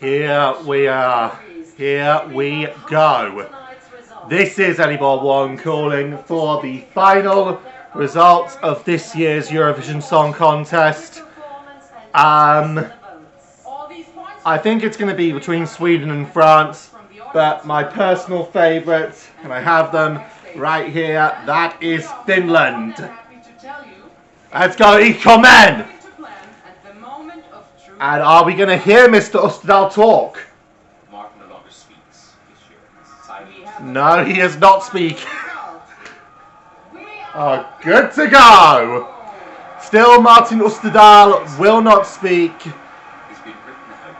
Here we are. Here we go. This is Ellibod1 calling for the final results of this year's Eurovision Song Contest. I think it's going to be between Sweden and France, but my personal favourite, and I have them right here, that is Finland. Let's go, Ikomen! And are we going to hear Mr. Österdahl talk? Mark no longer speaks this year. No, he is not speaking. Oh, good to go. Still, Martin Österdahl will not speak.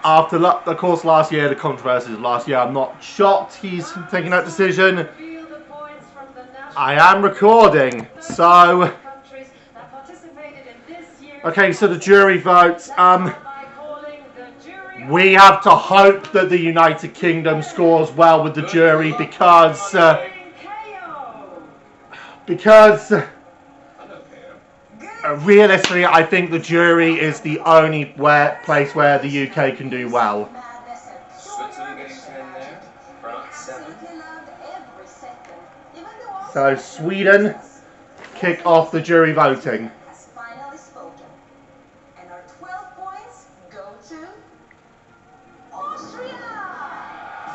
After, of course, last year, the controversies last year, I'm not shocked he's taking that decision. I am recording, so... Okay, so the jury votes. We have to hope that the United Kingdom scores well with the jury because realistically, I think the jury is the only place where the UK can do well. Switzerland getting 10 there. France 7. So Sweden kick off the jury voting.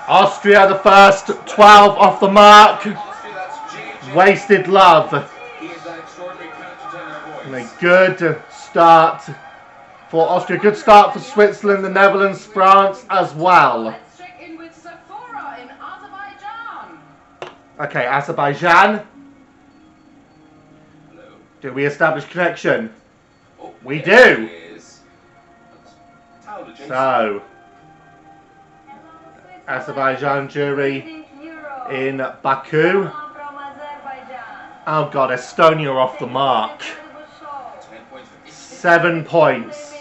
Austria, the first 12 off the mark. Wasted Love. And a good start for Austria. Good start for Switzerland, the Netherlands, France as well. Okay, Azerbaijan. Do we establish connection? We do. So, Azerbaijan jury in Baku. Oh god, Estonia off the mark. 7 points.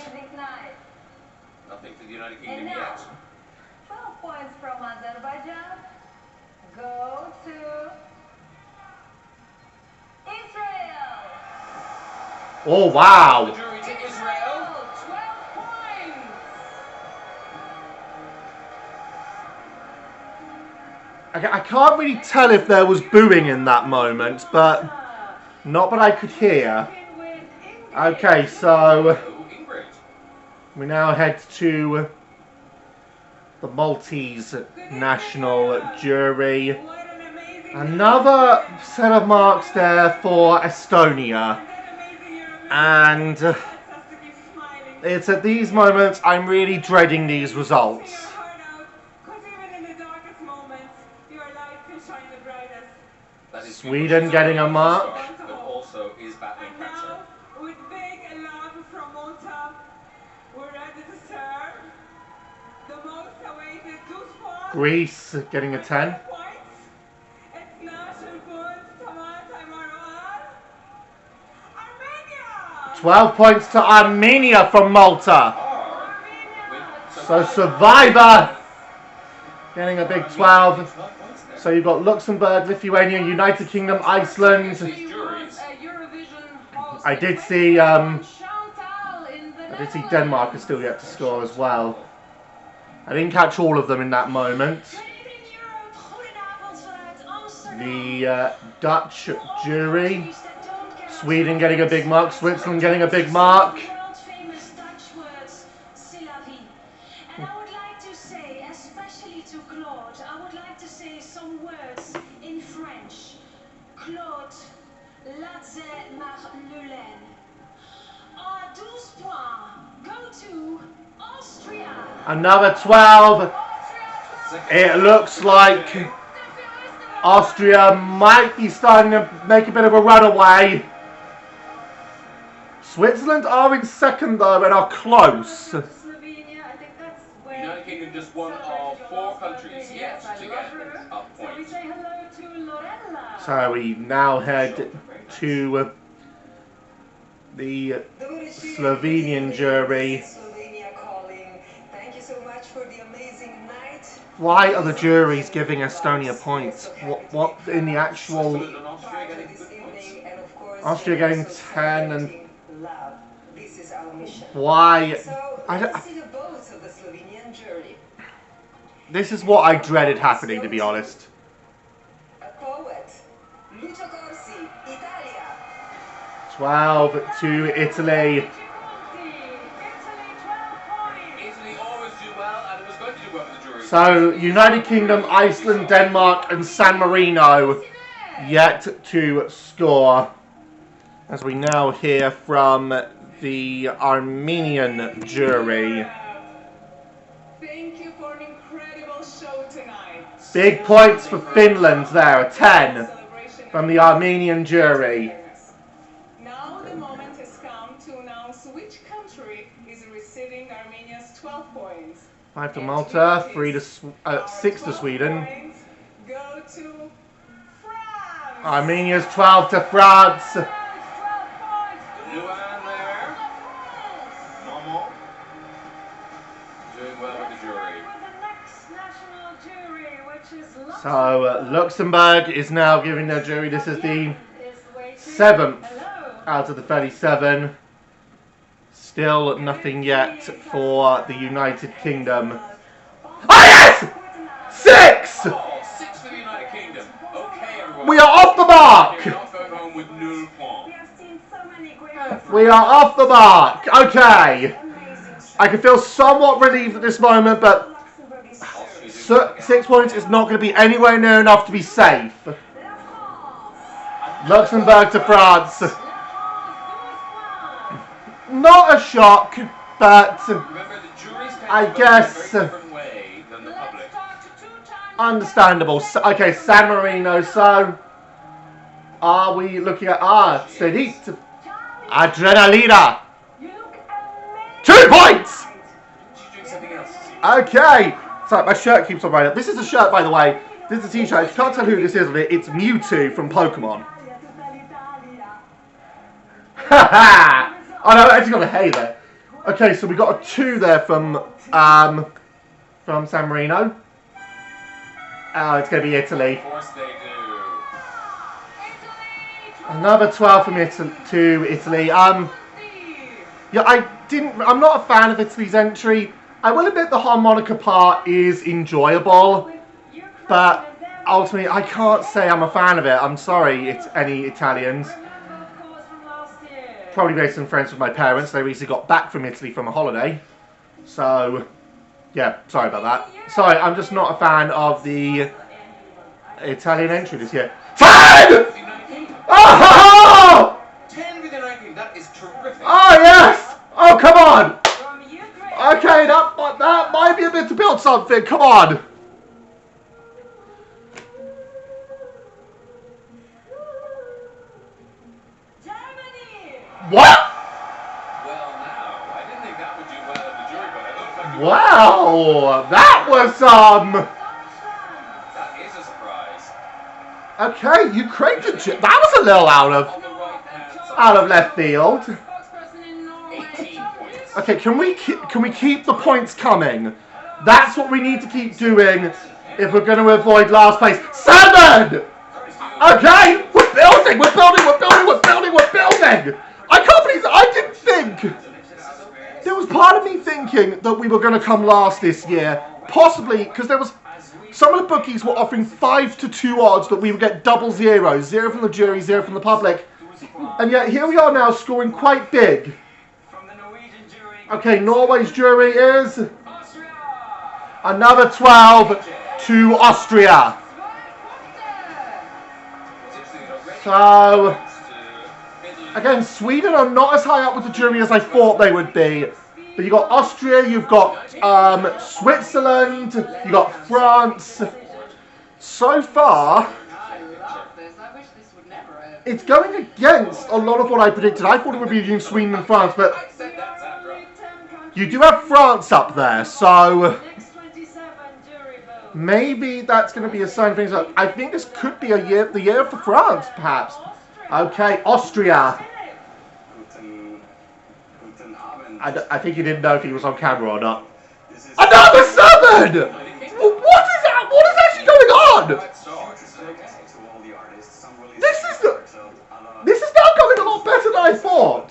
Nothing for the United Kingdom yet. 12 points from Azerbaijan. Go to Israel. Oh wow. The jury to Israel. 12 points. I can't really tell if there was booing in that moment, but not that I could hear. Okay, so we now head to the Maltese national jury. Another set of marks there for Estonia. And it's at these moments I'm really dreading these results. Sweden getting a mark. But also is battling cancer. With big love from Malta, we're ready to serve the most awaited goosebumps. Greece getting a 10. 12 points to Armenia from Malta. So Survivor getting a big 12. So you've got Luxembourg, Lithuania, United Kingdom, Iceland. I did see Denmark is still yet to score as well. I didn't catch all of them in that moment. The Dutch jury. Sweden getting a big mark. Switzerland getting a big mark. Another 12. It looks like Austria might be starting to make a bit of a runaway. Switzerland are in second though and are close. United Kingdom just one of 4 countries yet to get a point. So we now head to the Slovenian jury. Why are the juries giving Estonia points? What in the actual... Austria getting 10 and Why? This is what I dreaded happening, to be honest. 12 to Italy. Italy always do well, and it was going to do well with the jury. So, United Kingdom, Iceland, Denmark, and San Marino yet to score. As we now hear from the Armenian jury. Thank you for an incredible show tonight. Big points for Finland there, 10 from the Armenian jury. Now the moment has come to announce which country is receiving Armenia's 12 points. 5 to Malta, 6 to Sweden. Go to France. Armenia's 12 to France. Luan there. Momo. Doing well with the jury. So Luxembourg is now giving their jury. This is the 7th out of the 37. Still nothing yet for the United Kingdom. Oh yes! 6! Oh, 6 for the United Kingdom. Okay, everyone. We are off the mark! You're not going home with 0 points. We are off the mark. Okay. I can feel somewhat relieved at this moment, but 6 points is not going to be anywhere near enough to be safe. Luxembourg to France. Not a shock, but Remember, the jury's I taking guess a very different way than the public. understandable. Okay, San Marino. So, are we looking at Sedit? Adrenalina. 2 points. She's doing something else. Okay. So my shirt keeps on right up. This is a shirt, by the way. This is a t-shirt. You can't tell who this is on it. It's Mewtwo from Pokemon. Haha. Oh no, I actually got a hey there. Okay, so we got a 2 there from San Marino. Oh, it's going to be Italy. Of course they do. Another 12 from Italy. Yeah, I'm not a fan of Italy's entry. I will admit the harmonica part is enjoyable, but ultimately I can't say I'm a fan of it. I'm sorry, it's any Italians. Probably based on friends with my parents. They recently got back from Italy from a holiday. So, yeah, sorry about that. Sorry, I'm just not a fan of the Italian entry this year. 10! Oh! 10 with the United Kingdom. That is terrific. Oh, yes! Oh, come on! Okay, that might be a bit to build something. Come on. What? Well, now, I didn't think that would do well at the jury, but it looks like you Wow, that was That is a surprise. Okay, Ukraine did. That was a little On the right-hand side. out of left field. 18 points. Okay, can we keep the points coming? That's what we need to keep doing if we're going to avoid last place. 7! Okay, we're building. I can't believe that. I didn't think. There was part of me thinking that we were going to come last this year. Possibly because there was some of the bookies were offering 5 to 2 odds that we would get double zeros. 0 from the jury, 0 from the public. And yet here we are now scoring quite big. Okay, Norway's jury is another 12 to Austria. So, again, Sweden are not as high up with the jury as I thought they would be. But you've got Austria, you've got Switzerland, you've got France. So far, it's going against a lot of what I predicted. I thought it would be between Sweden and France, but you do have France up there, so maybe that's going to be a sign of things. I think this could be the year for France, perhaps. Okay, Austria. I think you didn't know if he was on camera or not. Another 7! What is that? What is actually going on? This is now going a lot better than I thought.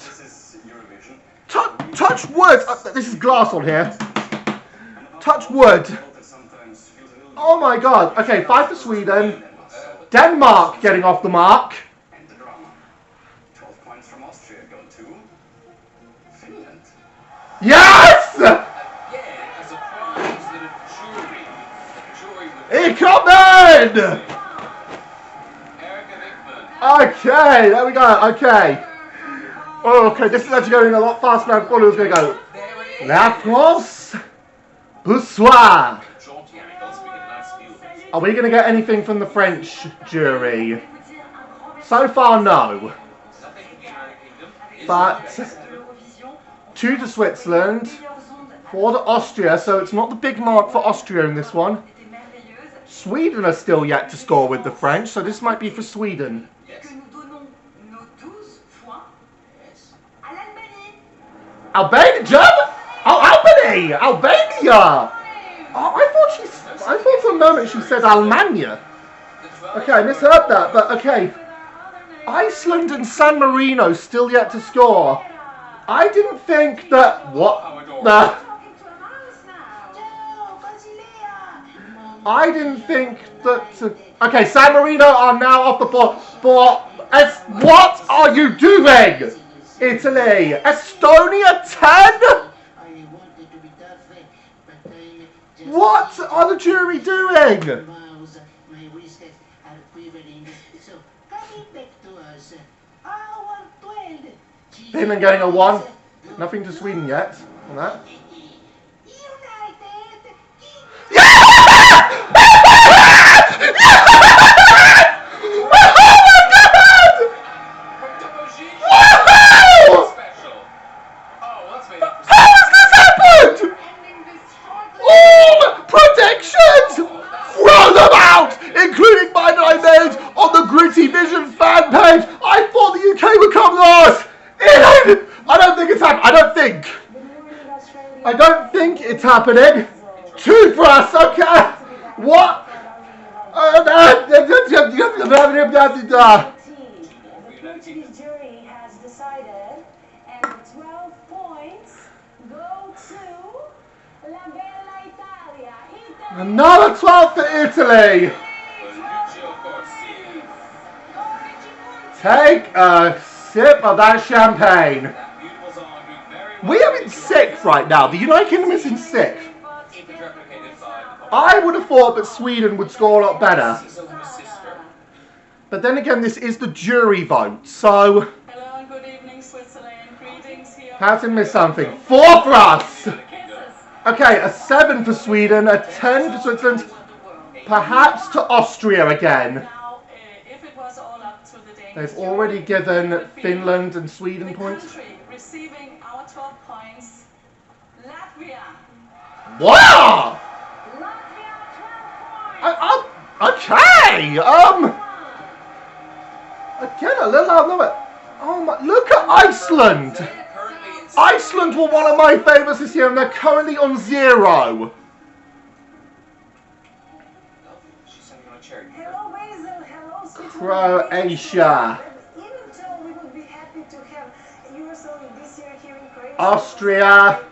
touch wood. This is glass on here. Touch wood. Oh my god. Okay, 5 for Sweden. Denmark getting off the mark. And the drama. 12 points from Austria go to Finland. Yes! Again, a surprise that a jury would... He coming! Erica Wickman. Okay, there we go. Okay. Oh, okay, this is actually going a lot faster than I thought it was going to go. There it is. La France. Bonsoir. Jaunty angles, we get a nice view of it. Are we going to get anything from the French jury? So far, no. Nothing from the United Kingdom. But 2 to Switzerland, 4 to Austria, so it's not the big mark for Austria in this one. Sweden are still yet to score with the French, so this might be for Sweden. Yes. Albania, German? Oh, Albany! Albania! Oh, I thought for a moment she said Almania. Okay, I misheard that, but okay. Iceland and San Marino still yet to score. I didn't think that... What? I didn't think that... Okay, San Marino are now off the board. What are you doing? Italy. Estonia 10? What are the jury doing? Finland getting a 1. Nothing to Sweden yet on that. Including mine that I made on the Gritty Vision fan page. I thought the UK would come last. I don't think it's happening. I don't think it's happening. 2 for us, okay. What? The Portuguese jury has decided, and 12 points go to La Bella Italia. Another 12 for Italy. Take a sip of that champagne. We are in 6th right now. The United Kingdom is in 6th. I would have thought that Sweden would score a lot better. But then again, this is the jury vote, so... Hello and good evening, Switzerland. Greetings here. Perhaps I missed something. 4 for us! Okay, a 7 for Sweden, a 10 for Switzerland, perhaps to Austria again. Now, if it was all up to the Danish They've jury, already given it would be Finland and Sweden the points. country receiving our 12 points, Latvia. Wow! Latvia 12 points. Okay! Again, a little out of nowhere. Oh my, look at Iceland! Iceland were one of my favourites this year and they're currently on 0. She's sending on a cherry. Hello, Basil. Hello, Switzerland. Croatia. Even though we would be happy to have Eurosong this year here in Croatia. Austria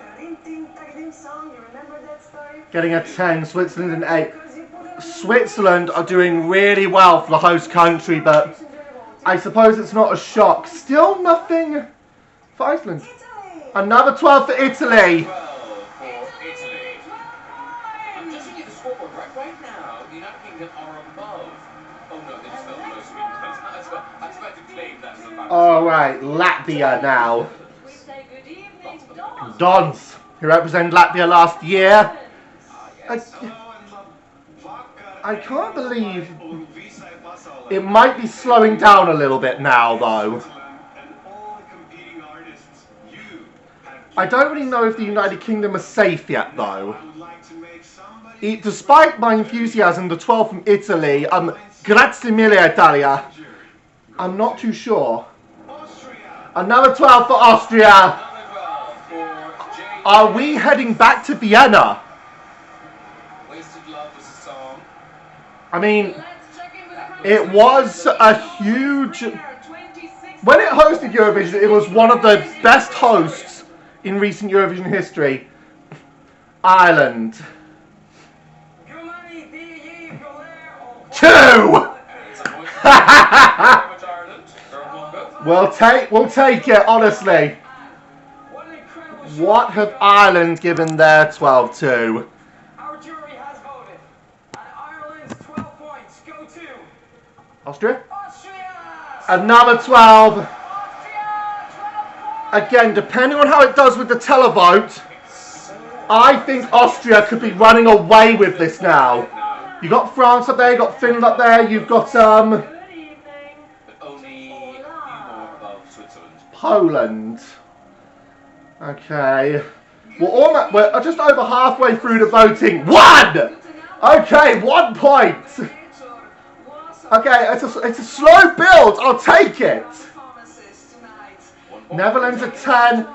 Song. You remember that story? getting a 10, Switzerland an 8. Switzerland are doing really well for the host country, but I suppose it's not a shock. Still nothing for Iceland. Another 12 for Italy. 12 for Italy. I'm just looking at the scoreboard right now. The United Kingdom are above. Oh no, they just fell below Sweden. I was about to claim that as a fact. Alright, Latvia now. We say good evening, Dawn. Dons, who represented Latvia last year. I can't believe it might be slowing down a little bit now, though. I don't really know if the United Kingdom are safe yet, though. Despite my enthusiasm, the 12 from Italy, grazie mille Italia, I'm not too sure. Another 12 for Austria. Are we heading back to Vienna? Wasted Love was a song. I mean, Let's check in with the it was a huge... When it hosted Eurovision, it was one of the best hosts in recent Eurovision history. Ireland. 2! It's a point. Very much Ireland. We'll take it, honestly. What have Ireland given their 12 to? Our jury has voted. And Ireland's 12 points go to Austria? Austria! Another 12. Austria, 12 points! Again, depending on how it does with the televote, I think Austria could be running away with this now. You got France up there, you got Finland up there, you've got But only a few more above Switzerland. Poland. Okay. We're just over halfway through the voting. 1! Okay, 1 point. Okay, it's a slow build. I'll take it. Netherlands at 10.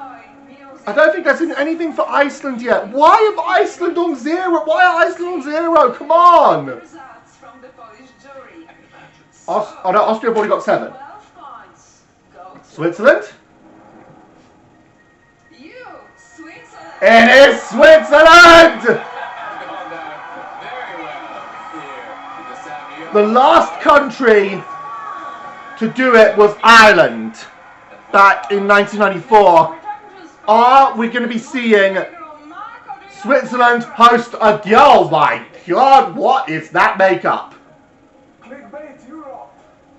I don't think there's anything for Iceland yet. Why have Iceland on 0? Why are Iceland on 0? Come on. Oh no, Austria have already got 7. Switzerland? It is Switzerland! The last country to do it was Ireland back in 1994. Are we going to be seeing Switzerland host again? Oh my god, what is that makeup?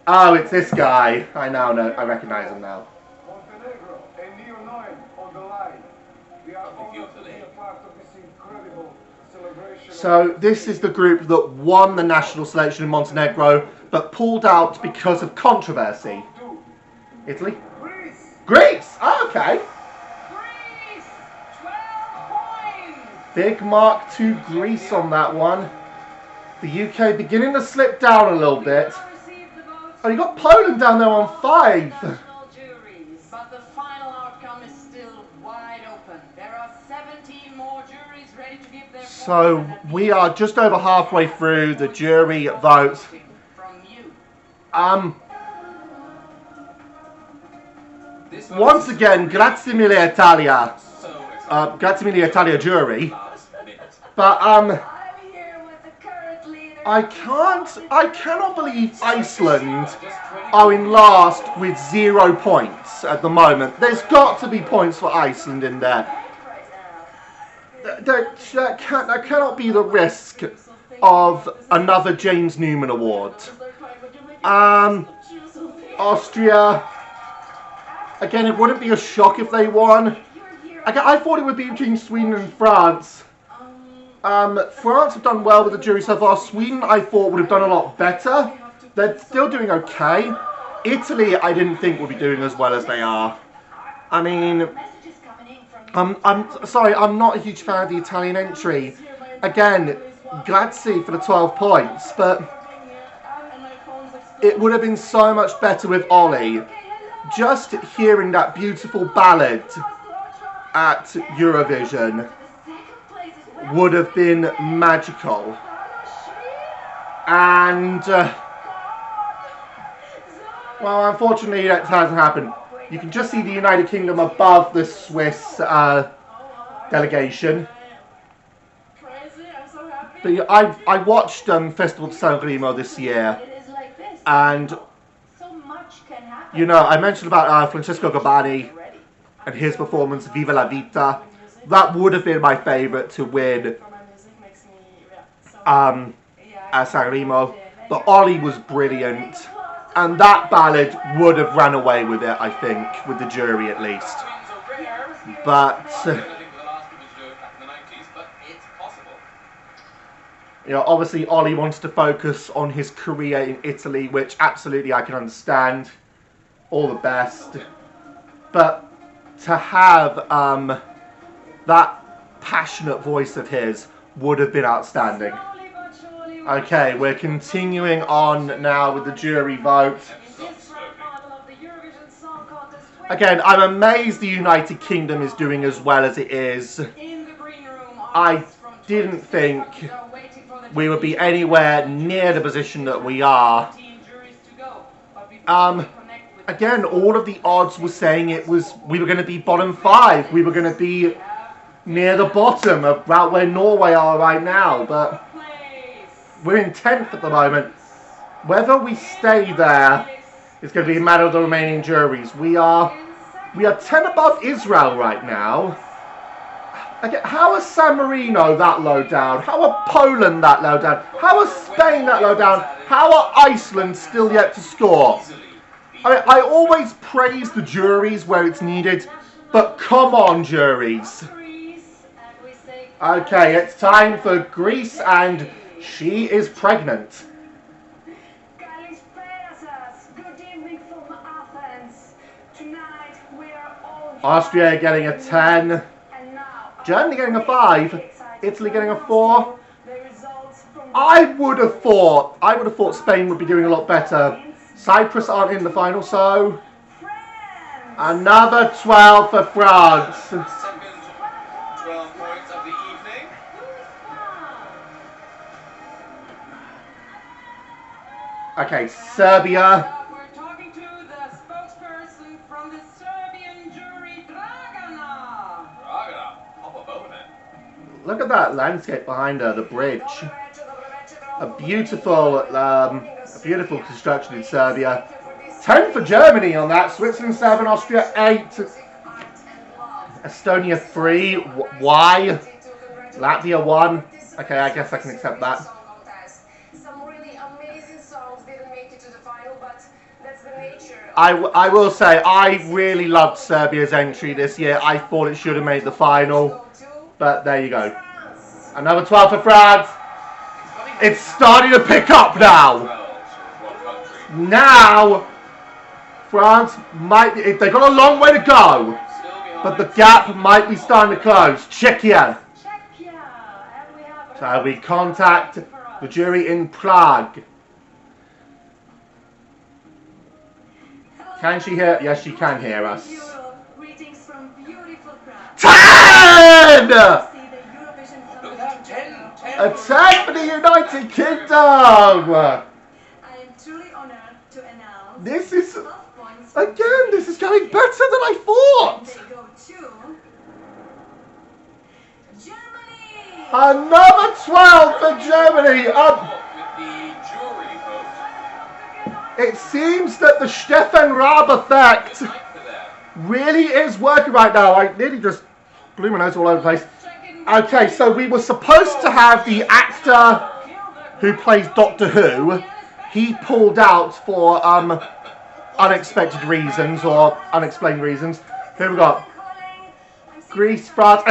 Oh, it's this guy. I now know. I recognize him now. Montenegro and Neo-9 on the line. We are honored to be a part of this incredible celebration. So this is the group that won the national selection in Montenegro, but pulled out because of controversy. Italy? Greece! Greece! Oh, okay. Greece! 12 points! Big mark to Greece on that one. The UK beginning to slip down a little bit. Oh, you got Poland down there on 5. But the final outcome is still wide open. There are 17 more juries ready to give their So we are just over halfway through the jury votes. from you. Once again, grazie mille Italia. So exciting. Grazie mille Italia jury. Last minute. But I'm here with the current leader. I cannot believe Iceland are in last with 0 points at the moment. There's got to be points for Iceland in there. That cannot be the risk of another James Newman award. Austria. Again, it wouldn't be a shock if they won. I thought it would be between Sweden and France. France have done well with the jury so far. Sweden, I thought, would have done a lot better. They're still doing okay. Italy, I didn't think would be doing as well as they are. I mean, I'm sorry, I'm not a huge fan of the Italian entry. Again, grazie for the 12 points, but it would have been so much better with Ollie. Just hearing that beautiful ballad at Eurovision would have been magical. And, well, unfortunately, that hasn't happened. You can just see the United Kingdom above the Swiss delegation. But I watched Festival de Sanremo this year, and you know, I mentioned about Francesco Gabbani and his performance, Viva la Vita. That would have been my favourite to win at Sanremo. But Ollie was brilliant. And that ballad would have ran away with it, I think, with the jury at least. But, you know, obviously Ollie wants to focus on his career in Italy, which absolutely I can understand. All the best. But to have that passionate voice of his would have been outstanding. Okay, we're continuing on now with the jury vote. Again, I'm amazed the United Kingdom is doing as well as it is. I didn't think we would be anywhere near the position that we are. again, all of the odds were saying we were going to be bottom 5. We were going to be near the bottom, about where Norway are right now. But we're in 10th at the moment. Whether we stay there is going to be a matter of the remaining juries. We are 10 above Israel right now. Again, how are San Marino that low down? How are Poland that low down? How are Spain that low down? How are Iceland still yet to score? I always praise the juries where it's needed, but come on, juries. Okay, it's time for Greece, and she is pregnant. Good evening from Athens. Tonight we are all Austria getting a 10. Germany getting a 5, Italy getting a 4. I would have thought Spain would be doing a lot better. Cyprus aren't in the final, so another 12 for France. Second 12 points of the evening. Okay, Serbia. We're talking to the spokesperson from the Serbian jury, Dragana. Pop a boat in it. Look at that landscape behind her, the bridge. A beautiful construction in Serbia. 10 for Germany on that. Switzerland 7, Austria 8, Estonia 3. Why? Latvia 1. Okay, I guess I can accept that. Some really amazing songs didn't make it to the final, but that's the nature. I will say, I really loved Serbia's entry this year. I thought it should have made the final. But there you go. Another 12 for France. It's starting to pick up now. Now, France might be, they've got a long way to go, but the gap might be starting to close. Czechia. So we contact the jury in Prague. Can she hear? Yes, she can hear us. 10! A 10 for the United Kingdom! I am truly honored to announce This is, again, this is going better than I thought! they go to Germany. Another 12 for Germany! With the jury vote. It seems that the Stefan Raab effect really is working right now. I nearly just blew my nose all over the place. Okay, so we were supposed to have the actor who plays Doctor Who. He pulled out for unexpected reasons or unexplained reasons. Who we got? Greece, France,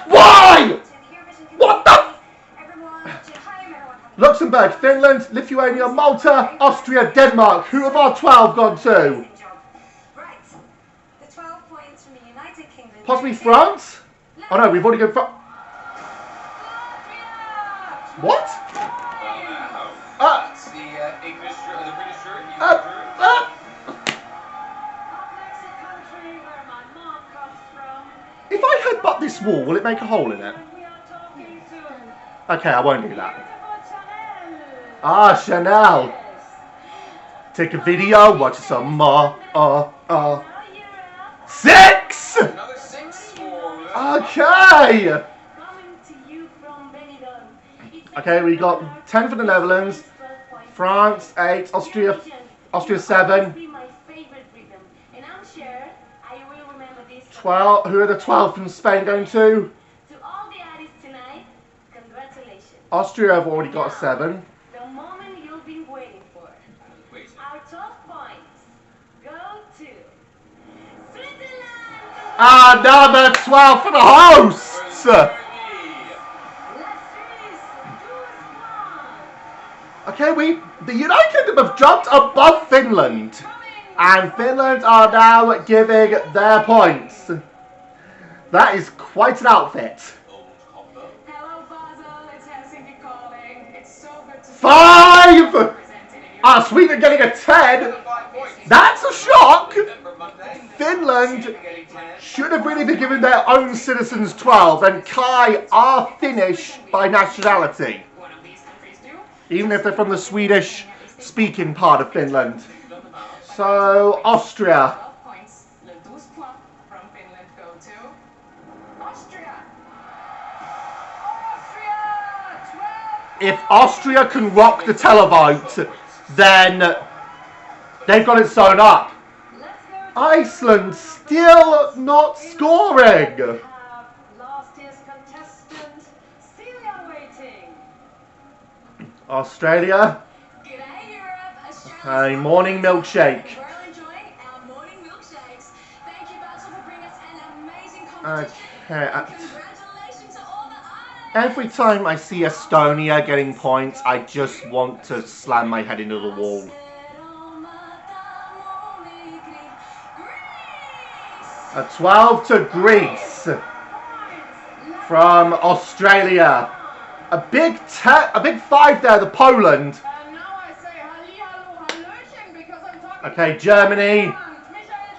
Why? What the? Luxembourg, Finland, Lithuania, Malta, Austria, Denmark. Who have our 12 gone to? Right. The 12 points from the United Kingdom. Possibly France? Oh no, we've already gone from... What? That's the English jury, the British jury, the UK jury. If I headbutt this wall, will it make a hole in it? Okay, I won't do that. Ah, Chanel. Take a video, watch some more. 6! Another 6 for... Okay! Okay, we got 10 for the Netherlands, France 8, Austria 7. 12. Who are the 12 from Spain going to? To all the artists tonight, congratulations. Austria have already got a 7. The moment you've been waiting for. Our 12 points go to Switzerland. Another 12 for the hosts! Okay, the United Kingdom have jumped above Finland. And Finland are now giving their points. That is quite an outfit. Hello, Basel. It's Helsinki calling. It's so good to 5! Ah, Sweden getting a 10. That's a shock. Finland should have really been giving their own citizens 12. And Kai are Finnish by nationality. Even if they're from the Swedish-speaking part of Finland. So, Austria. 12 points. Le 12 points from Finland go to Austria. Austria! 12 If Austria can rock the televote, then they've got it sewn up. Let's go to Iceland still not scoring. have last year's contestant Celia waiting. Australia, G'day Europe, a morning milkshake. We're all enjoying our morning milkshakes. Thank you, Basil, for bringing us an amazing competition. Okay. Congratulations to all the artists. Every time I see Estonia getting points, I just want to slam my head into the wall. A 12 to Greece from Australia. A big 5 there, the Poland. And now I say halli hallo hallöchen because I'm talking Okay, Germany. Michael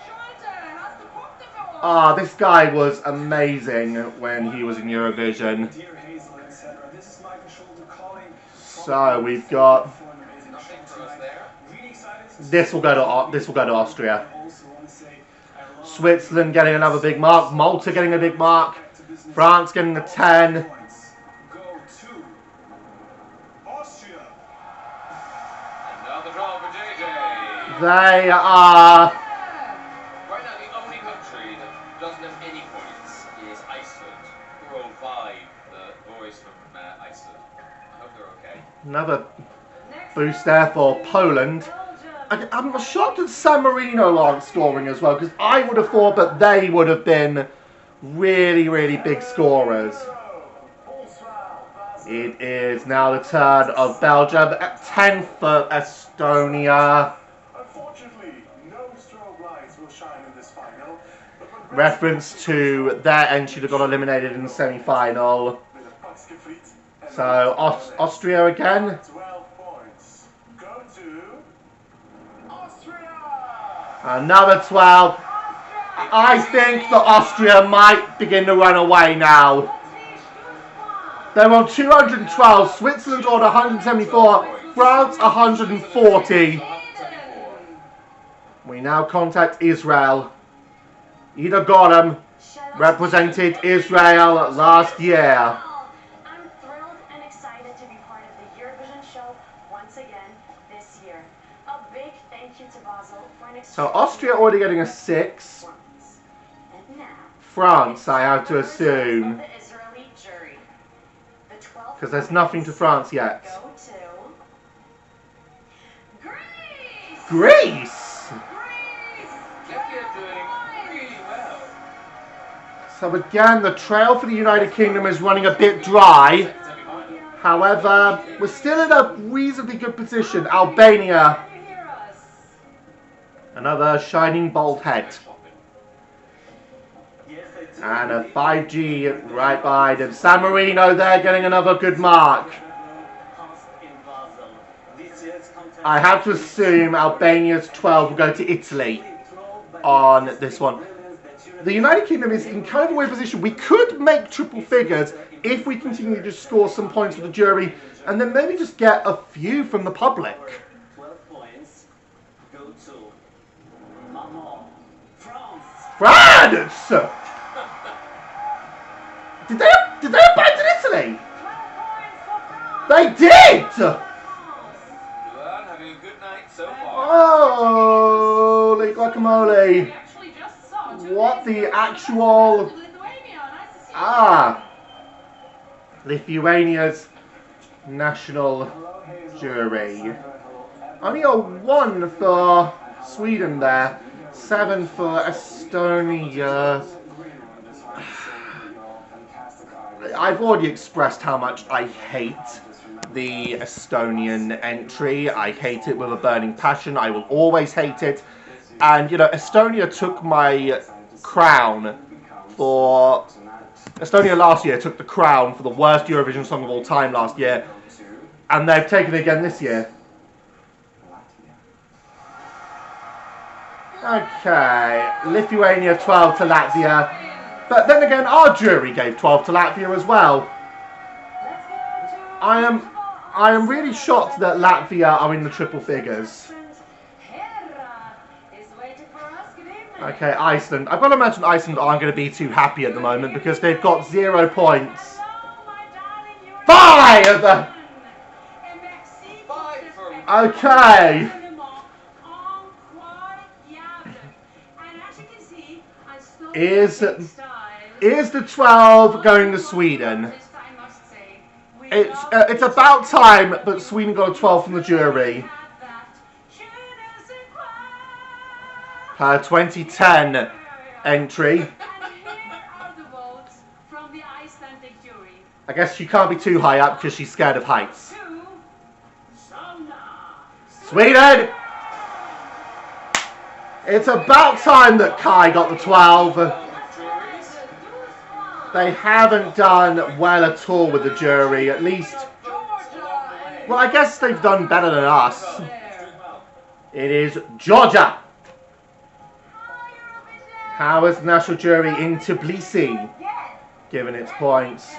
Schulte has to put the goal. Ah, this guy was amazing when he was in Eurovision. Dear Hazel, etc. This is Michael Schulte calling. So we've got For an amazing Nothing show for us tonight. there. Really excited to this will go to Austria. I also want to say I love Switzerland getting another big mark. Malta getting a big mark. to business. France getting a 10. Points go to Austria. Another draw for JJ. They are. Right now, the only country that doesn't have any points is Iceland. Poor old Vibe, the voice from Iceland. I hope they're okay. Another Next boost up, there for Poland. Belgium. I'm shocked that San Marino aren't scoring as well, because I would have thought that they would have been really, really big scorers. It is now the turn of Belgium. 10 for Estonia. Unfortunately, no strobe lights will shine in this final. But when Reference to their entry that got eliminated in the semi-final. with a Paxkefried and So Austria again. 12 points go to Austria. Another 12. I think that Austria might begin to run away now. They're on 212. Switzerland on 174. France 140. We now contact Israel. Ida Gollum represented Israel last year. I'm thrilled and excited to be part of the Eurovision show once again this year. A big thank you to Basil for an So Austria already getting a 6. And now, France, I have to assume, the Israeli jury. The 12 because there's nothing to France yet. go to Greece. Greece. Czechia doing really well. So again, the trail for the United Kingdom is running a bit dry. Semi-final. However, we're still in a reasonably good position. Albania, Can you hear us? another shining bald head. And a 5G right behind him. San Marino there getting another good mark. I have to assume Albania's 12 will go to Italy on this one. The United Kingdom is in kind of a weird position. We could make triple figures if we continue to score some points for the jury and then maybe just get a few from the public. 12 points go to Maman, France. France! Did they abandon Italy? 12 points for France. They did! Luan having a good night so far. Holy guacamole. We actually just saw two What days the ago, actual... Lithuania. Nice to see you. Ah! Lithuania's national jury. Only a 1 for Sweden there. 7 for Estonia. I've already expressed how much I hate the Estonian entry. I hate it with a burning passion. I will always hate it. And, you know, Estonia took my crown for... Estonia last year took the crown for the worst Eurovision song of all time last year. And they've taken it again this year. Okay, Lithuania 12 to Latvia. But then again, our jury gave 12 to Latvia as well. Let's go to I am really shocked that Latvia are in the triple figures. Herra Okay, Iceland. I've got to imagine Iceland aren't going to be too happy at the moment because they've got 0 points. 5! Okay. Is the 12 going to Sweden? It's about time that Sweden got a 12 from the jury. Her 2010 entry. I guess she can't be too high up because she's scared of heights. Sweden! It's about time that Kai got the 12. They haven't done well at all with the jury, at least. Well, I guess they've done better than us. It is Georgia. How is the national jury in Tbilisi given its points?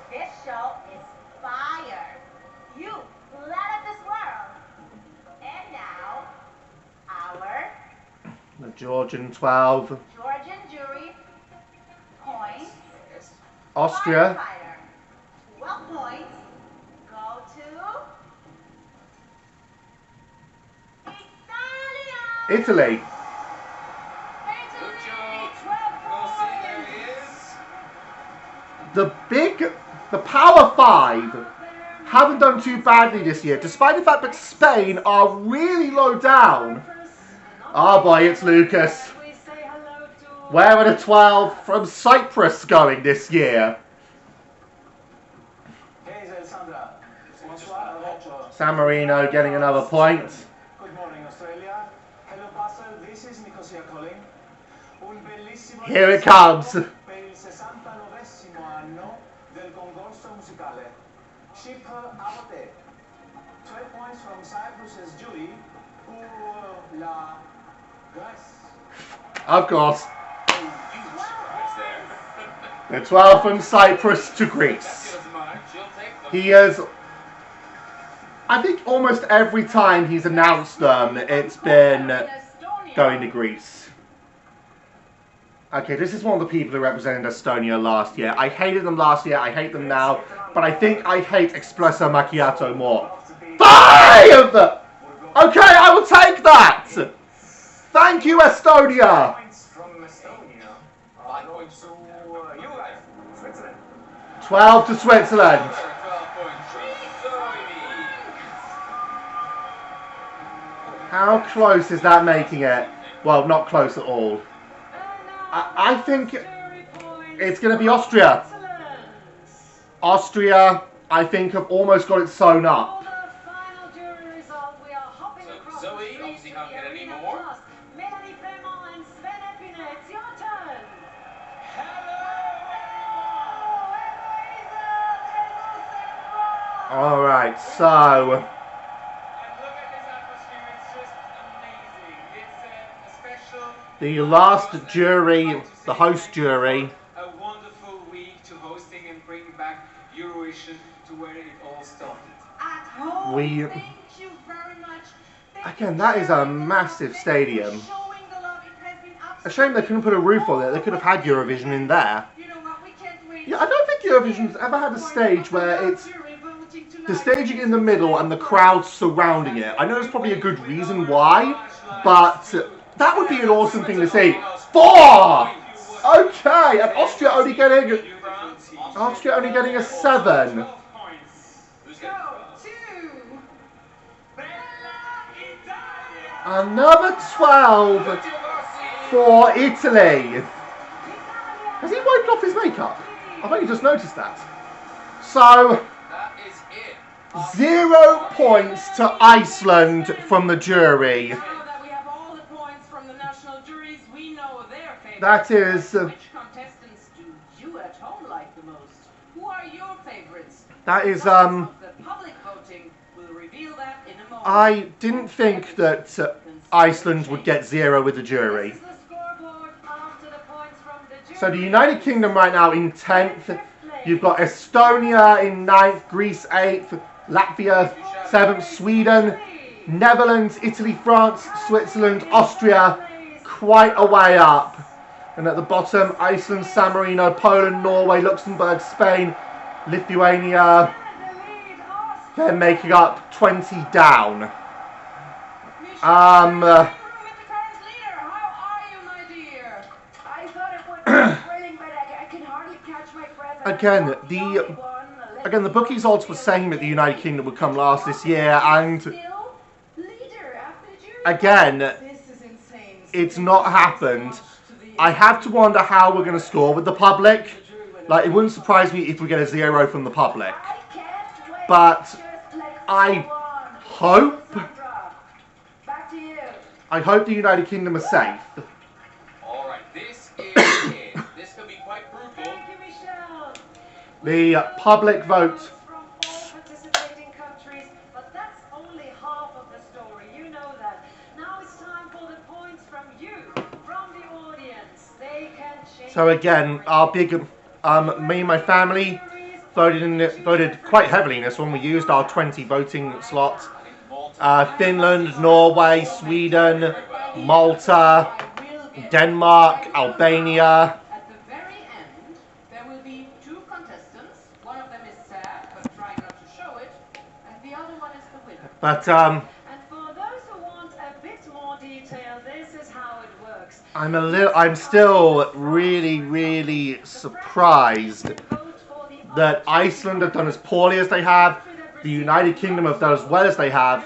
This show is fire. You light up this world. And now, our The Georgian 12. Georgian jury points. Austria. Firefighter. 12 points go to Italia. Italy. The Power 5 haven't done too badly this year, despite the fact that Spain are really low down. Oh boy, it's Lucas. Where are the 12 from Cyprus going this year? San Marino getting another point. Good morning, Australia. Hello, Pastor. This is Nicosia calling. Here it comes. Per il 69esimo anno del concorso musicale. Ship Avote. 12 points from Cyprus's jury pour la Grèce. Of course. The 12 from Cyprus to Greece. He is... I think almost every time he's announced them, it's been going to Greece. Okay, this is one of the people who represented Estonia last year. I hated them last year, I hate them now, but I think I hate Espresso Macchiato more. 5! Okay, I will take that! Thank you, Estonia! From Estonia. 5 points to Switzerland. 12 to Switzerland. How close is that making it? Well, not close at all. I think it's going to be Austria. Austria, I think, have almost got it sewn up. So Zoe obviously can't get any more. Alright, so... the last jury, the host jury. A wonderful week to hosting and bringing back Eurovision to where it all started. At home. We... Thank you very much. Again, that is a massive stadium. A shame they couldn't put a roof on it. They could have had Eurovision in there. Yeah, I don't think Eurovision's ever had a stage where it's the staging in the middle and the crowd surrounding it. I know there's probably a good reason why, but that would be an awesome thing to see. 4! Okay, and Austria only getting a 7. Another 12 for Italy. Has he wiped off his makeup? I've only just noticed that. So, That is it. 0 points to Iceland from the jury. Now that we have all the points from the national juries, we know their favorites. That is... Which contestants do you at home like the most? Who are your favorites? that is, The public voting will reveal that in a moment. I didn't think that Iceland would get 0 with the jury. This is the scoreboard after the points from the jury. So the United Kingdom right now in 10th. You've got Estonia in 9th, Greece 8th, Latvia 7th, Sweden, Netherlands, Italy, France, Switzerland, Austria, quite a way up. And at the bottom, Iceland, San Marino, Poland, Norway, Luxembourg, Spain, Lithuania. They're making up 20 down. Again, the bookies odds were saying that the United Kingdom would come last this year, and again, it's not happened. I have to wonder how we're going to score with the public. Like, it wouldn't surprise me if we get a 0 from the public. But I hope the United Kingdom are safe. All right, this is it. This could be quite brutal. The public vote. From all participating countries, but that's only half of the story. You know that. Now it's time for the points from you, from the audience. They can change. So again, our big, me and my family voted quite heavily in this one. We used our 20 voting slots. Finland, Norway, Sweden, Malta, Denmark, Albania. At the very end, there will be 2 contestants. One of them is sad, but trying not to show it, and the other one is the winner. But And for those who want a bit more detail, this is how it works. I'm still really surprised that Iceland have done as poorly as they have, the United Kingdom have done as well as they have,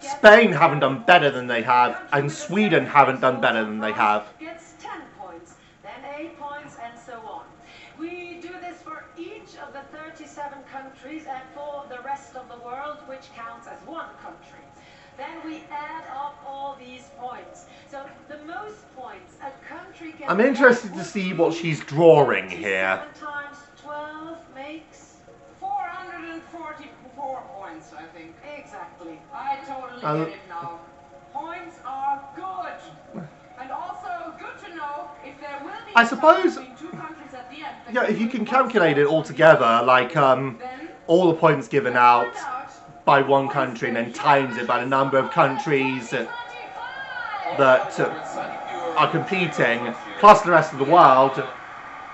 Spain haven't done better than they have, and Sweden haven't done better than they have. Gets 10 points, then 8 points, and so on. We do this for each of the 37 countries and for the rest of the world, which counts as one country. Then we add up all these points. So the most points a country can I'm interested to see what she's drawing here. 7 times 12 makes 444 points, I think. exactly. I totally get it now. Points are good. And also good to know if there will be I suppose, between 2 countries at the end. yeah, if you can calculate it all together, like all the points given out by one country and then times it by the number of countries that are competing, plus the rest of the world.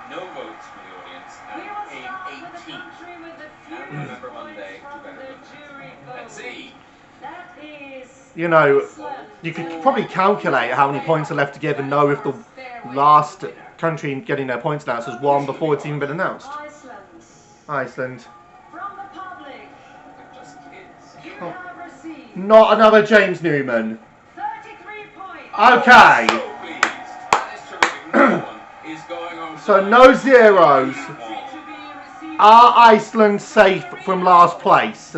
No votes from the audience We will and start paying with the 18. country with the And fewest remember Monday, points from do better the than jury Let's vote. see. That is You know, Iceland. you could probably calculate how many points are left to give and know if the last country getting their points announced has won before it's even been announced. Iceland. Iceland. From the public, They're just kids. you have received Not another James Newman. 33 points. Okay. So pleased. That is terrific. No one is going home. So no zeros. To be received. Are Iceland safe from last place?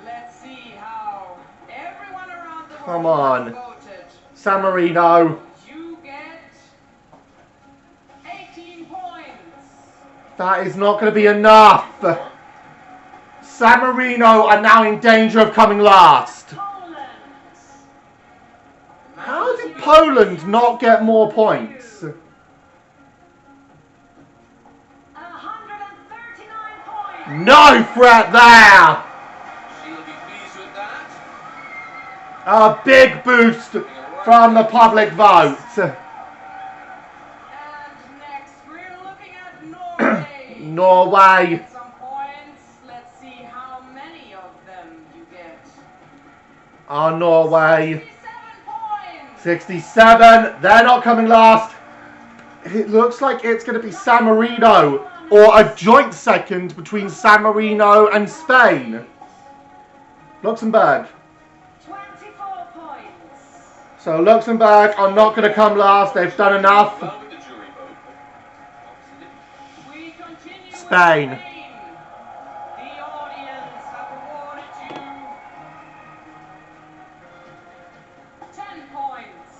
Let's see how everyone around the Come world on. has voted. San Marino. You get 18 points. That is not going to be enough. San Marino are now in danger of coming last. Poland. How did Poland not get more points? 139 points. No threat there. She'll be pleased with that. A big boost from the public vote. And next, we're looking at Norway. Norway. Get some points. Let's see how many of them you get. Norway. 67 points. 67. They're not coming last. It looks like it's going to be San Marino or a joint second between San Marino and Spain. Luxembourg. 24 points. So Luxembourg are not going to come last. They've done enough. Well, with the jury vote. We continue Spain. with Spain. The audience have awarded you 10 points.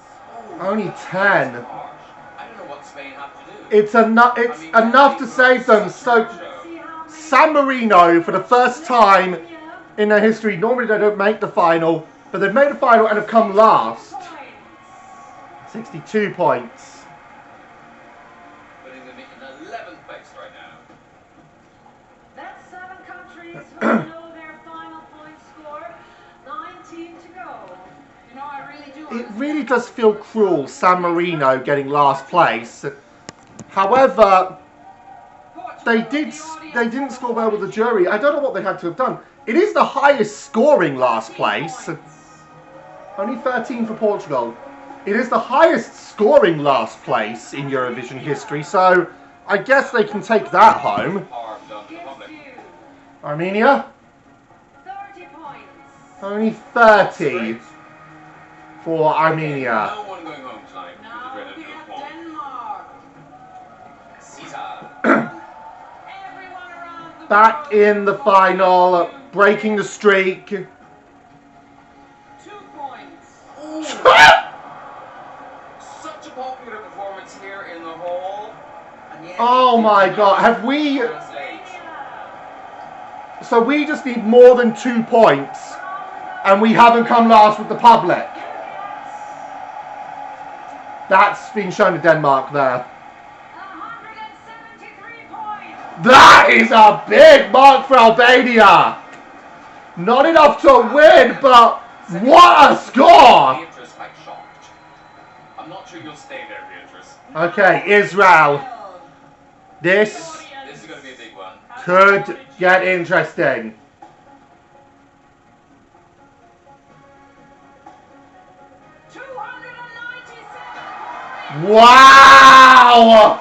Only 10. Harsh. I don't know what Spain have to do. It's enough to save them. So San Marino, for the first time in their history, normally they don't make the final, but they've made the final and have come last. 62 points. Putting them in 11th place right now. That's 7 countries who know their final point score. 19 to go. You know, I really do It understand really does feel cruel, San Marino getting last place. However, they didn't score well with the jury. I don't know what they had to have done. It is the highest scoring last place. Only 13 for Portugal. It is the highest scoring last place in Eurovision history, so I guess they can take that home. Armenia? 30 points. Only 30 for Armenia. No one going home tonight. Now we have Denmark. Caesar. Everyone around the Back world in the final, breaking the streak. 2 points. Such a popular performance here in the hall. And yet Oh my god, have we... translate. So we just need more than 2 points, and we haven't come last with the public. That's been shown to Denmark there. 173 points. That is a big mark for Albania. Not enough to win, but what a score! Beatrice, I'm shocked. I'm not sure you'll stay there, Beatrice. Okay, Israel. This This is going to be a big one. could get interesting. 297 Wow!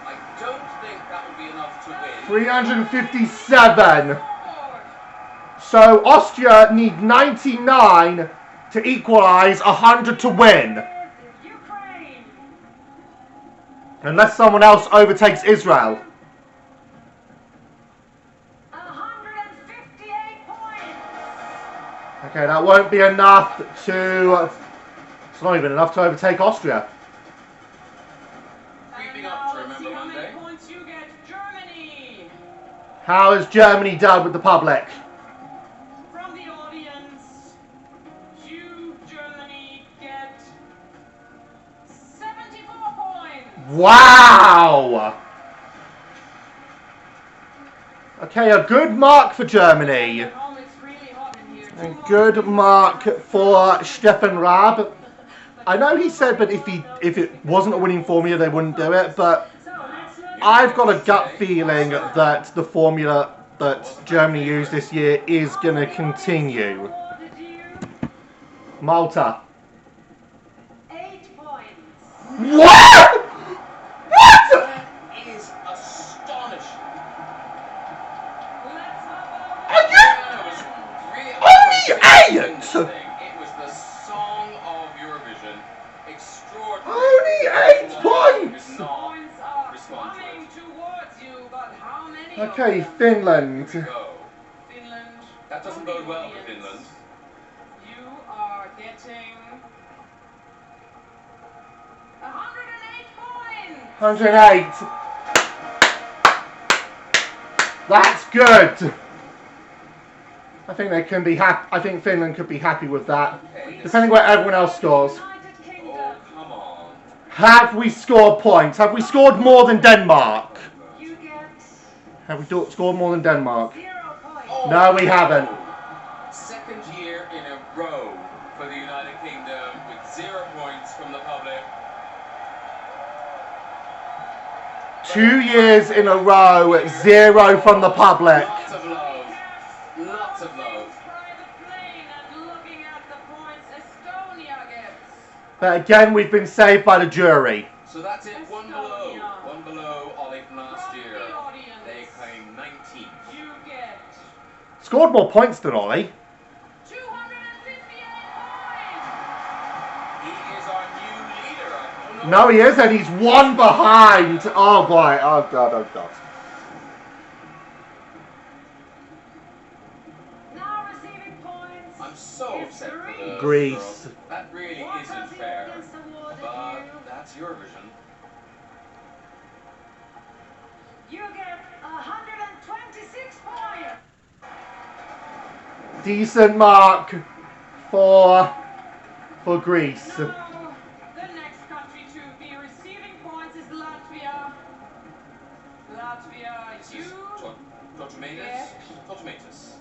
I don't think that would be enough to win. 357. So Austria need 99 to equalise, 100 to win. Ukraine. Unless someone else overtakes Israel. 158 points. Okay, that won't be enough to... It's not even enough to overtake Austria. Creeping And up now to let's see remember how many Monday. points you get. Germany. How has Germany done with the public? From the audience, you, Germany, get 74 points. Wow! Okay, a good mark for Germany. At home it's really hot in here. A good mark for Stefan Raab. I know he said, but if it wasn't a winning formula, they wouldn't do it. But So let's look. I've got a gut feeling that the formula that Germany used this year is going to continue. Awarded you Malta. 8 points. What? What? That is astonishing. Let's hop Are over. you? It was really Only eight? It was the song of Eurovision. Extraordinary. Only 8 points. It's not Points are Respond to coming it. towards you, but how many? Okay, of them? Finland. Go. Finland. That doesn't from bode the well for audience. Finland. You are getting 108 points. 108. That's good. I think they can be happy. I think Finland could be happy with that, Okay. depending where everyone else scores. United Kingdom. Oh, come on. Have we scored points? Have we scored more than Denmark? You get Have we scored more than Denmark? 0 points. Oh, No, we haven't. Second year in a row for the United Kingdom with 0 points from the public. 2 years in a row, 0 from the public. Lots of love. Lots of love. Private plane and looking at the points Estonia gets. But again, we've been saved by the jury. So that's it. One below. Estonia. One below Ollie from last From year. the audience. They claim 19. You get Scored more points than Ollie. 258 He is our new leader. Oh, No, he isn't. He's 1 behind. Oh boy. Oh god. Oh god. Now receiving points. I'm so upset for the Greece. girls. That really What isn't has the fair. audience awarded But that's Eurovision. you? You get 126 points. Decent mark for Greece. Now, the next country to be receiving points is Latvia. Latvia, This you is Totomatus. Yes. Totomatus.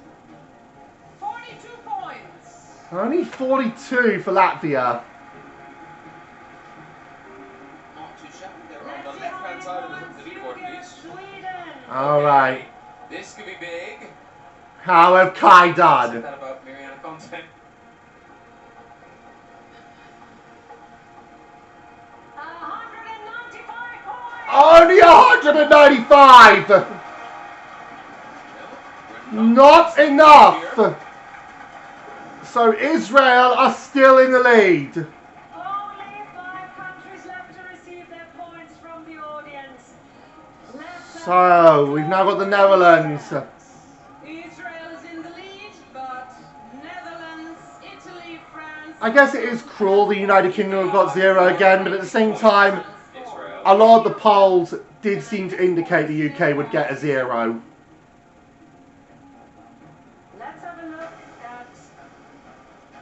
42 points. Only 42 for Latvia. Not too shabby. They're on the left-hand side of the leaderboard, please. Alright. This could be big. How have Kai Said done? that about Mariana Conte. Only 195! Not enough! So Israel are still in the lead. Only 5 countries left to receive their points from the audience. So we've now got the Netherlands. Israel is in the lead, but Netherlands, Italy, France... I guess it is cruel the United Kingdom have got 0 again, but at the same time, Israel. a lot of the polls did seem to indicate the UK would get a 0. Let's have a look at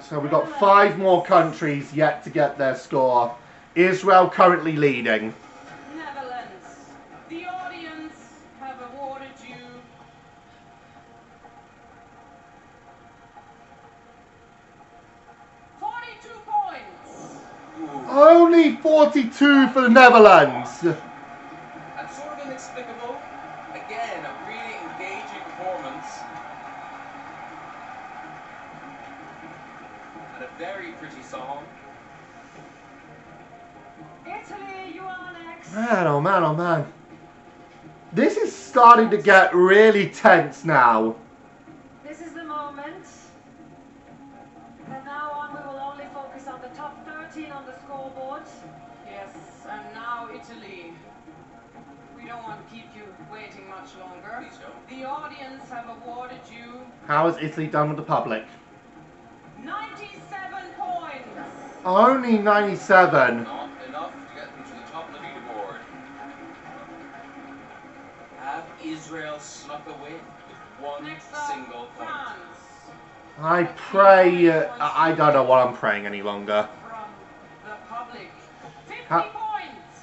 So we've got 5 more countries yet to get their score. Israel currently leading. Netherlands. The audience have awarded you 42 points. Only 42 for the Netherlands. That's sort of inexplicable. Again, a really engaging performance. And a very pretty song. Italy, you are next. Man, oh man, oh man. This is starting to get really tense now. This is the moment. From now on, we will only focus on the top 13 on the scoreboard. Yes, and now Italy. We don't want to keep you waiting much longer. Please don't. The audience have awarded you How has Italy done with the public? 97 points. Only 97. Not enough to get them to the top of the leaderboard. Have Israel snuck away with one Next up, single point? France. I pray, I don't know what I'm praying any longer. From the public. 50 Ha- points.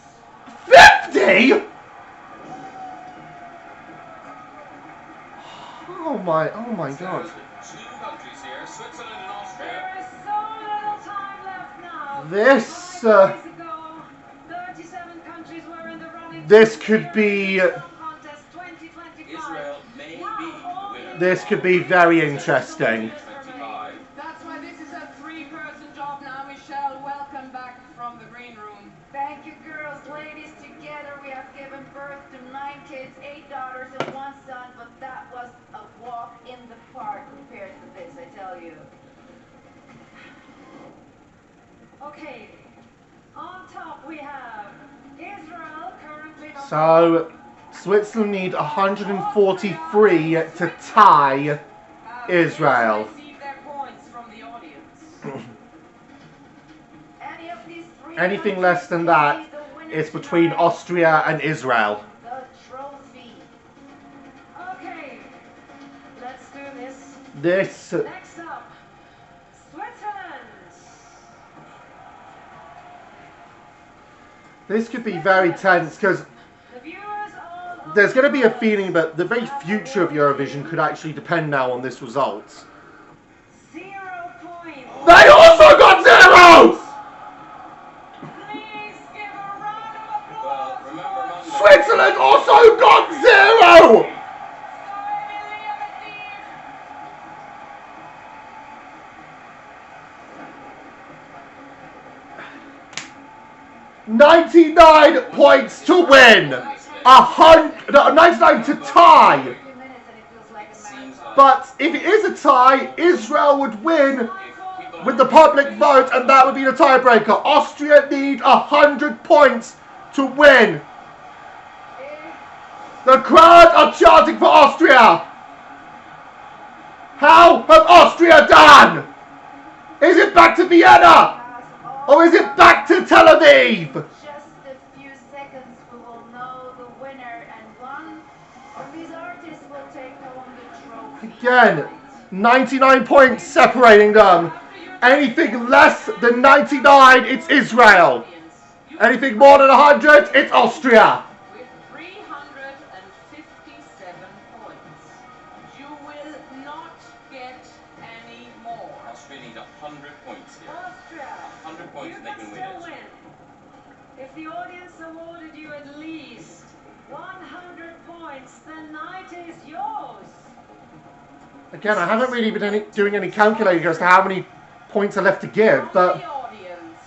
50?! Oh my god. There's 2 countries here, Switzerland and Austria. There is so little time left now. This, 5 days ago, 37 countries were in the running. this could be, Contest 2025. Israel may be the winner. this could be very interesting. 25. That's why this is a 3-person job now, Michelle. Welcome back from the green room. Thank you, girls. Ladies, together we have given birth to 9 kids, 8 daughters, and 1 son, but that was a walk in the park compared to this, I tell you. Okay. On top we have Israel currently number So, Switzerland need 143 to tie Israel. Receive their points from the audience. Any of these 3 Anything less than that is between Austria and Israel. the trophy. Okay. Let's do this. This, Next up, Switzerland. this could be very tense because The viewers all there's going to be a feeling that the very future of Eurovision could actually depend now on this result. 0 points. They also got 0! Please give a round of applause. Well, remember Monday. Switzerland also got 0! for 99 points to win! 99 to tie! 3 minutes and it feels like a Seems marathon. like But if it is a tie, Israel would win if people with the public vote, and that would be the tiebreaker. Austria need 100 points to win. The crowd are chanting for Austria. How have Austria done? Is it back to Vienna? Or is it back to Tel Aviv? Just a few seconds, we will know the winner, and one of these artists will take home the trophy. Again, 99 points separating them. Anything less than 99, it's Israel. Anything more than 100, it's Austria. With 357 points. You will not get any more. Austria need 100 points here. Austria, 100 points you and they can can win still it. win. If the audience awarded you at least 100 points, the night is yours. Again, I haven't really been doing any calculating as to how many points are left to give, From but the audience,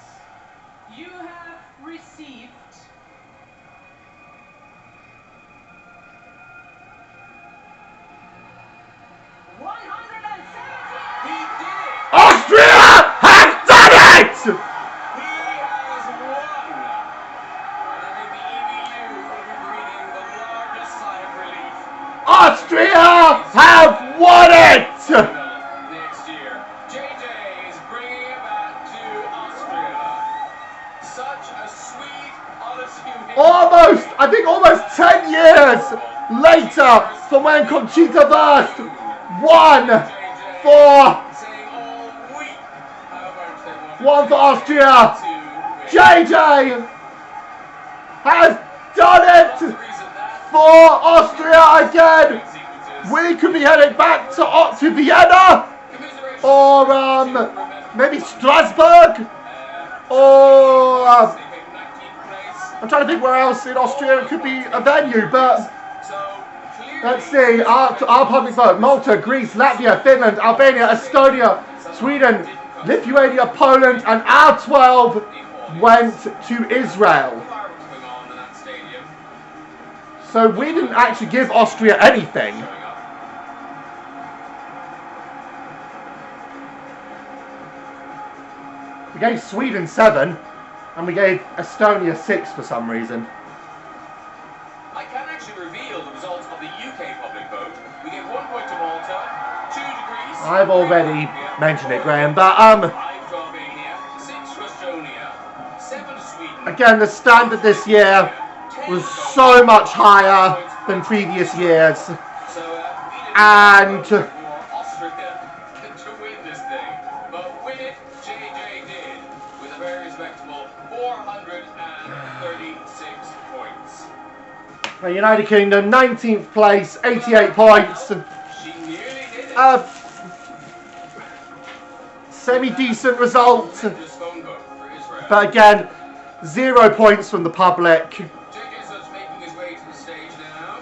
you have received 170. He did it! Austria has done it! He has won! And I think the EBU will be breathing the largest sigh of relief. Austria have won it! Next year. JJ is bringing it back to Austria. Such a sweet, unassuming... I think almost 10 years later from when Conchita Wurst won for Saying all week how much they wanted one for Austria. to win. JJ has done it The reason that for Austria again. sequences. We could be headed back to Vienna Commiserations or to remember. maybe Strasbourg or They picked 19th place. I'm trying to think where else in Austria it could be a venue, but So clearly, let's see, our public vote: Malta, Greece, Latvia, Finland, Albania, Estonia, Sweden, Lithuania, Poland, and our 12 went to Israel. fireworks going on in that stadium. So we didn't actually give Austria anything. Showing up. We gave Sweden 7, and we gave Estonia 6 for some reason. I can actually reveal the results of the UK public vote. We gave 1 point to Malta, 2 to Greece. I've 3 already to Latvia, mentioned it, 4 Graham, to but 5 to Albania, 6 to Estonia, 7 to Sweden. again, the standard this year was so much higher than previous years. So, we didn't And vote for Austria to win this thing. But win it, JJ did, with a very respectable 436 points. the United Kingdom, 19th place, 88 points. She nearly did it. Semi-decent result, Tremendous phone vote for Israel. but again, 0 points from the public. JJ's just making his way to the stage now.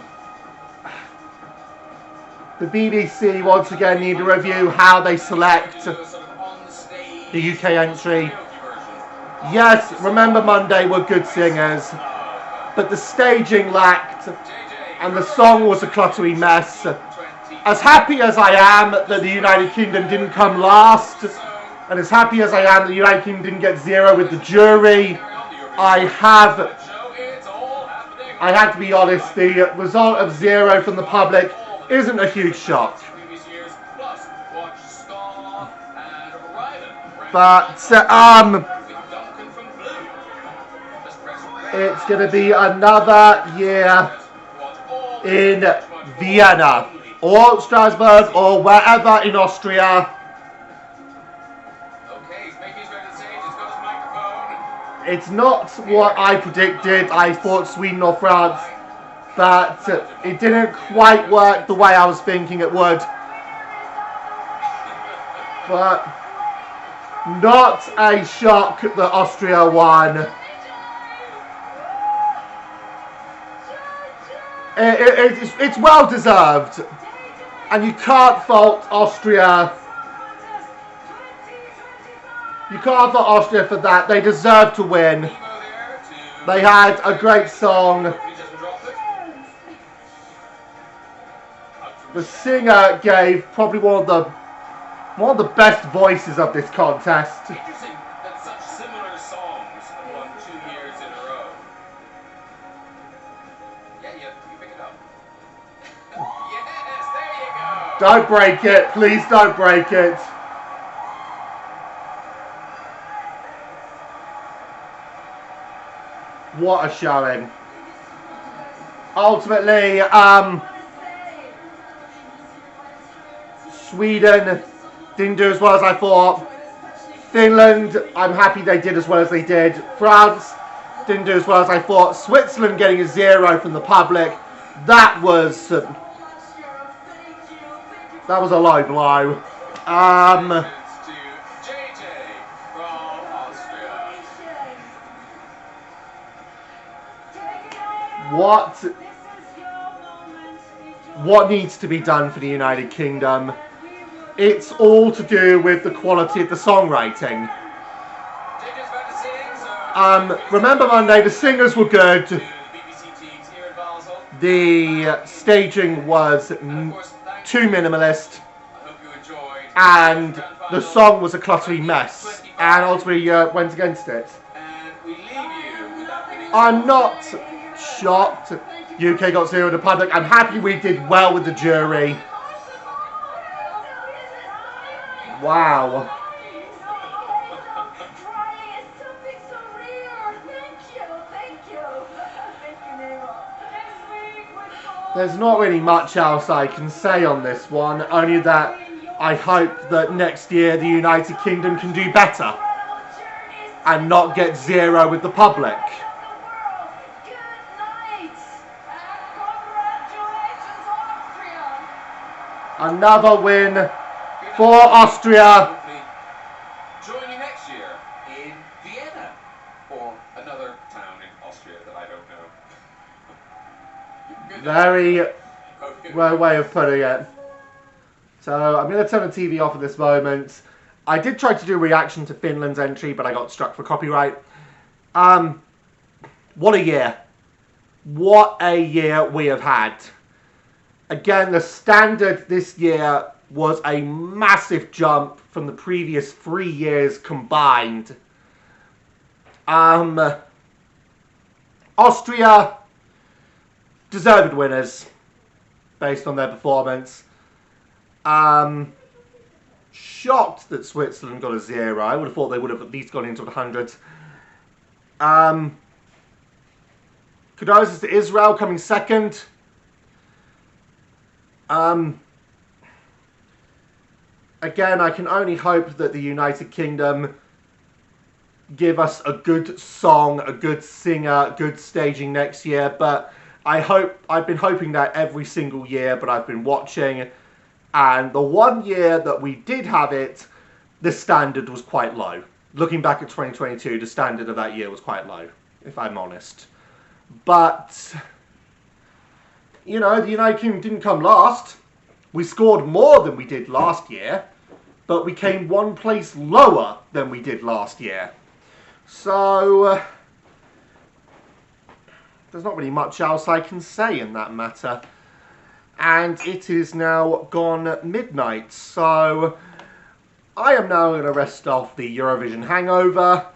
The BBC once again need to review how they select Do a sort of on-the-stage the UK entry. karaoke version. Yes, Remember Monday were good singers, but the staging lacked, and the song was a cluttery mess. As happy as I am that the United Kingdom didn't come last, and as happy as I am that the United Kingdom didn't get 0 with the jury, I have to be honest, the result of 0 from the public isn't a huge shock. But it's going to be another year in Vienna or Strasbourg or wherever in Austria. Okay, he's making his way to the stage. He's got his microphone. It's not what I predicted. I thought Sweden or France, but it didn't quite work the way I was thinking it would. But not a shock that Austria won. It's well deserved, and you can't fault Austria. You can't fault Austria for that. They deserve to win. They had a great song. The singer gave probably one of the best voices of this contest. Interesting that such similar songs have won 2 years in a row. Yeah, you pick it up. Yes, there you go. Don't break it. Please don't break it. What a showing. Ultimately, Sweden didn't do as well as I thought. Finland, I'm happy they did as well as they did. France didn't do as well as I thought. Switzerland getting a 0 from the public. That was a low blow. what needs to be done for the United Kingdom. It's all to do with the quality of the songwriting. Remember Monday, the singers were good. The staging was too minimalist. And the song was a cluttery mess. And ultimately went against it. I'm not shocked UK got 0 in the public. I'm happy we did well with the jury. Wow. There's not really much else I can say on this one, only that I hope that next year the United Kingdom can do better and not get 0 with the public. Another win for Austria. Join you next year in Vienna or another town in Austria that I don't know. Very well way of putting it. So I'm going to turn the TV off at this moment. I did try to do a reaction to Finland's entry, but I got struck for copyright. What a year. What a year we have had. Again, the standard this year was a massive jump from the previous 3 years combined. Austria, deserved winners based on their performance. Shocked that Switzerland got a 0. I would have thought they would have at least gone into the hundreds. Condolences to Israel coming second. Again, I can only hope that the United Kingdom give us a good song, a good singer, good staging next year. But I've been hoping that every single year, but I've been watching. And the one year that we did have it, the standard was quite low. Looking back at 2022, the standard of that year was quite low, if I'm honest. But, you know, the United Kingdom didn't come last. We scored more than we did last year, but we came 1 place lower than we did last year. So, there's not really much else I can say in that matter. And it is now gone midnight, so I am now going to rest off the Eurovision hangover.